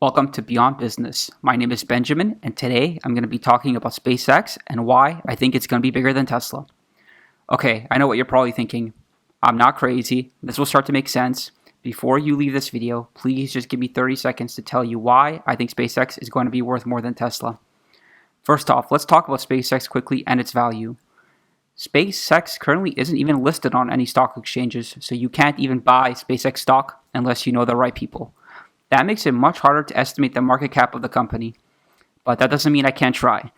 Welcome to Beyond Business. My name is Benjamin, and today I'm going to be talking about SpaceX and why I think it's going to be bigger than Tesla. Okay, I know what you're probably thinking. I'm not crazy. This will start to make sense. Before you leave this video, please just give me 30 seconds to tell you why I think SpaceX is going to be worth more than Tesla. First off, let's talk about SpaceX quickly and its value. SpaceX currently isn't even listed on any stock exchanges, so you can't even buy SpaceX stock unless you know the right people. That makes it much harder to estimate the market cap of the company. But that doesn't mean I can't try.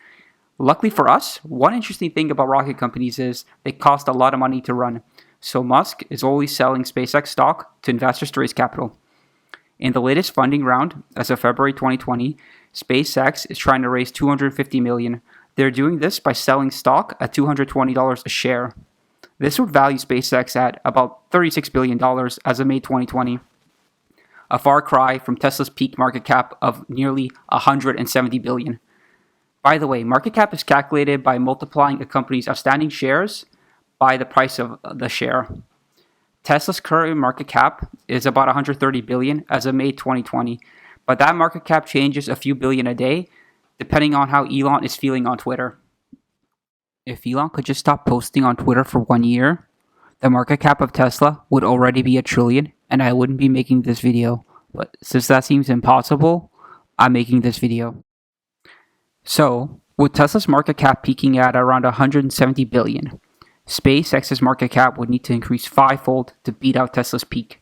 Luckily for us, one interesting thing about rocket companies is they cost a lot of money to run. So Musk is always selling SpaceX stock to investors to raise capital. In the latest funding round, as of February 2020, SpaceX is trying to raise $250 million. They're doing this by selling stock at $220 a share. This would value SpaceX at about $36 billion as of May 2020. A far cry from Tesla's peak market cap of nearly $170 billion. By the way, market cap is calculated by multiplying a company's outstanding shares by the price of the share. Tesla's current market cap is about $130 billion as of May 2020, but that market cap changes a few billion a day depending on how Elon is feeling on Twitter. If Elon could just stop posting on Twitter for 1 year, the market cap of Tesla would already be $1 trillion, and I wouldn't be making this video. But since that seems impossible, I'm making this video. So, with Tesla's market cap peaking at around $170 billion, SpaceX's market cap would need to increase fivefold to beat out Tesla's peak.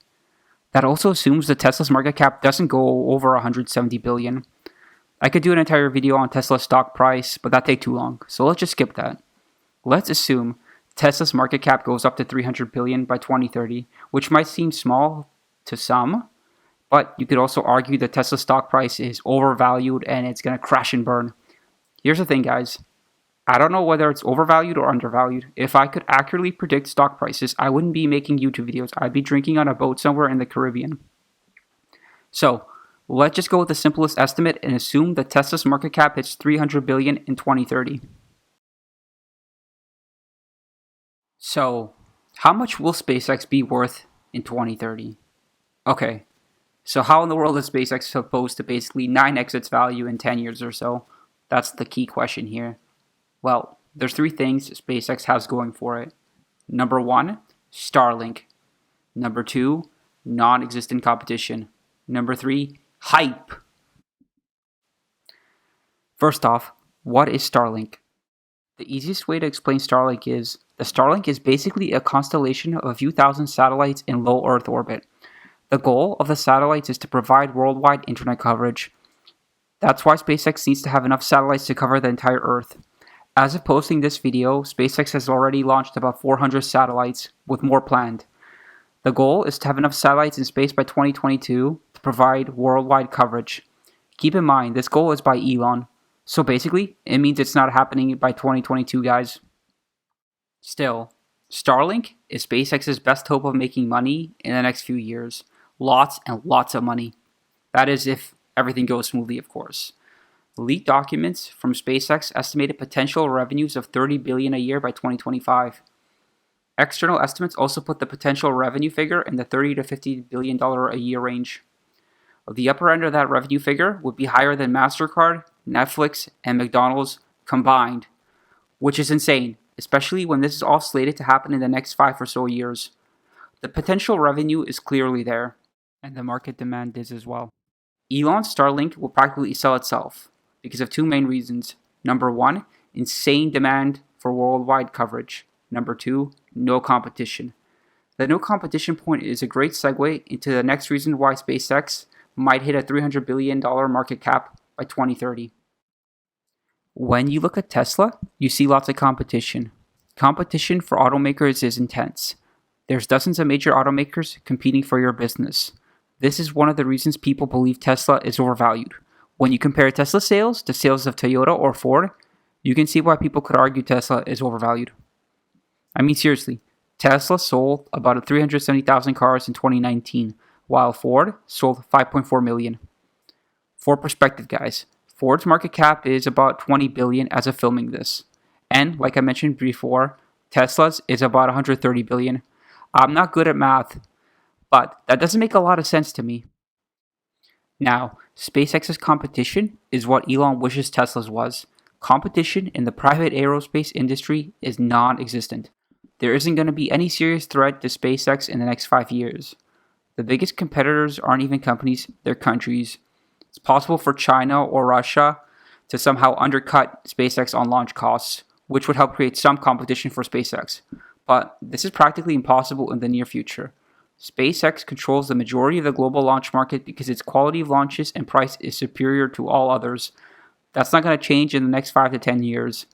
That also assumes that Tesla's market cap doesn't go over $170 billion. I could do an entire video on Tesla's stock price, but that'd take too long, so let's just skip that. Let's assume Tesla's market cap goes up to $300 billion by 2030, which might seem small to some, but you could also argue that Tesla's stock price is overvalued and it's going to crash and burn. Here's the thing, guys. I don't know whether it's overvalued or undervalued. If I could accurately predict stock prices, I wouldn't be making YouTube videos. I'd be drinking on a boat somewhere in the Caribbean. So, let's just go with the simplest estimate and assume that Tesla's market cap hits $300 billion in 2030. So, how much will SpaceX be worth in 2030? Okay, so how in the world is SpaceX supposed to basically 9x its value in 10 years or so? That's the key question here. Well, there's three things SpaceX has going for it. Number one, Starlink. Number two, non-existent competition. Number three, hype. First off, what is Starlink? The easiest way to explain Starlink is, the Starlink is basically a constellation of a few thousand satellites in low Earth orbit. The goal of the satellites is to provide worldwide internet coverage. That's why SpaceX needs to have enough satellites to cover the entire Earth. As of posting this video, SpaceX has already launched about 400 satellites, with more planned. The goal is to have enough satellites in space by 2022 to provide worldwide coverage. Keep in mind, this goal is by Elon. So basically, it means it's not happening by 2022, guys. Still, Starlink is SpaceX's best hope of making money in the next few years. Lots and lots of money. That is if everything goes smoothly, of course. Leaked documents from SpaceX estimated potential revenues of $30 billion a year by 2025. External estimates also put the potential revenue figure in the $30 to $50 billion a year range. The upper end of that revenue figure would be higher than MasterCard, Netflix, and McDonald's combined, which is insane, especially when this is all slated to happen in the next 5 or so years. The potential revenue is clearly there, and the market demand is as well. Elon's Starlink will practically sell itself because of two main reasons. Number one, insane demand for worldwide coverage. Number two, no competition. The no competition point is a great segue into the next reason why SpaceX might hit a $300 billion market cap by 2030. When you look at Tesla, you see lots of competition. Competition for automakers is intense. There's dozens of major automakers competing for your business. This is one of the reasons people believe Tesla is overvalued. When you compare Tesla sales to sales of Toyota or Ford, you can see why people could argue Tesla is overvalued. I mean, seriously, Tesla sold about 370,000 cars in 2019, while Ford sold 5.4 million. For perspective, guys, Ford's market cap is about $20 billion as of filming this. And, like I mentioned before, Tesla's is about $130 billion. I'm not good at math, but that doesn't make a lot of sense to me. Now, SpaceX's competition is what Elon wishes Tesla's was. Competition in the private aerospace industry is non-existent. There isn't going to be any serious threat to SpaceX in the next 5 years. The biggest competitors aren't even companies, they're countries. It's possible for China or Russia to somehow undercut SpaceX on launch costs, which would help create some competition for SpaceX. But this is practically impossible in the near future. SpaceX controls the majority of the global launch market because its quality of launches and price is superior to all others. That's not going to change in the next 5 to 10 years.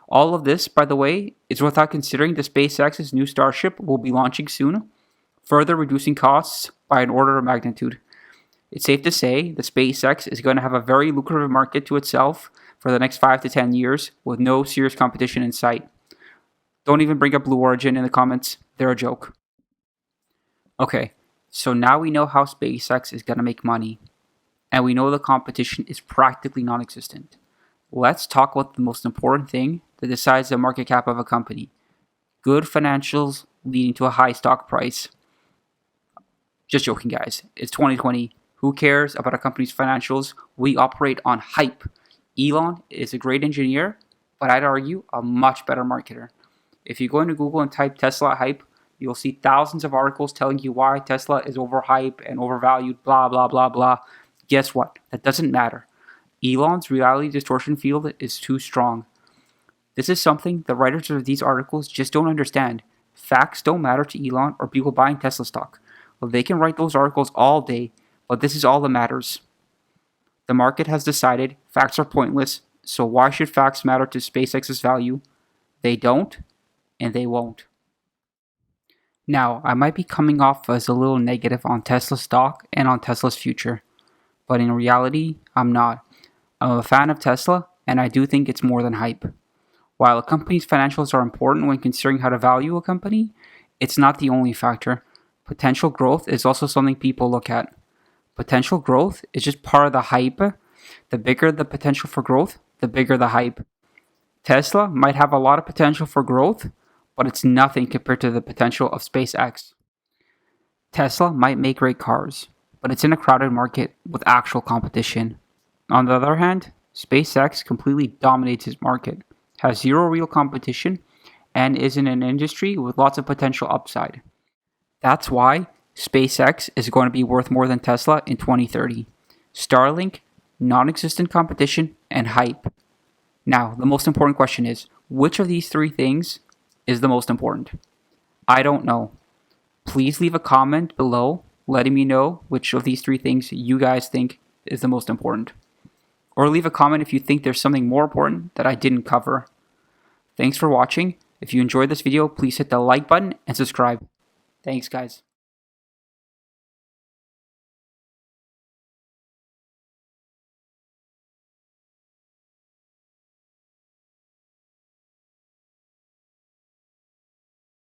All of this, by the way, is without considering the SpaceX's new Starship will be launching soon, further reducing costs by an order of magnitude. It's safe to say that SpaceX is going to have a very lucrative market to itself for the next 5 to 10 years with no serious competition in sight. Don't even bring up Blue Origin in the comments, they're a joke. Okay, so now we know how SpaceX is going to make money, and we know the competition is practically non-existent. Let's talk about the most important thing that decides the market cap of a company. Good financials leading to a high stock price. Just joking, guys. It's 2020. Who cares about a company's financials? We operate on hype. Elon is a great engineer, but I'd argue a much better marketer. If you go into Google and type Tesla hype, you'll see thousands of articles telling you why Tesla is overhyped and overvalued, blah, blah, blah, blah. Guess what? That doesn't matter. Elon's reality distortion field is too strong. This is something the writers of these articles just don't understand. Facts don't matter to Elon or people buying Tesla stock. Well, they can write those articles all day, but this is all that matters. The market has decided facts are pointless, so why should facts matter to SpaceX's value? They don't, and they won't. Now, I might be coming off as a little negative on Tesla stock and on Tesla's future, but in reality, I'm not. I'm a fan of Tesla, and I do think it's more than hype. While a company's financials are important when considering how to value a company, it's not the only factor. Potential growth is also something people look at. Potential growth is just part of the hype. The bigger the potential for growth, the bigger the hype. Tesla might have a lot of potential for growth, but it's nothing compared to the potential of SpaceX. Tesla might make great cars, but it's in a crowded market with actual competition. On the other hand, SpaceX completely dominates its market, has zero real competition, and is in an industry with lots of potential upside. That's why SpaceX is going to be worth more than Tesla in 2030. Starlink, non-existent competition, and hype. Now, the most important question is, which of these three things is the most important? I don't know. Please leave a comment below letting me know which of these three things you guys think is the most important. Or leave a comment if you think there's something more important that I didn't cover. Thanks for watching. If you enjoyed this video, please hit the like button and subscribe. Thanks, guys.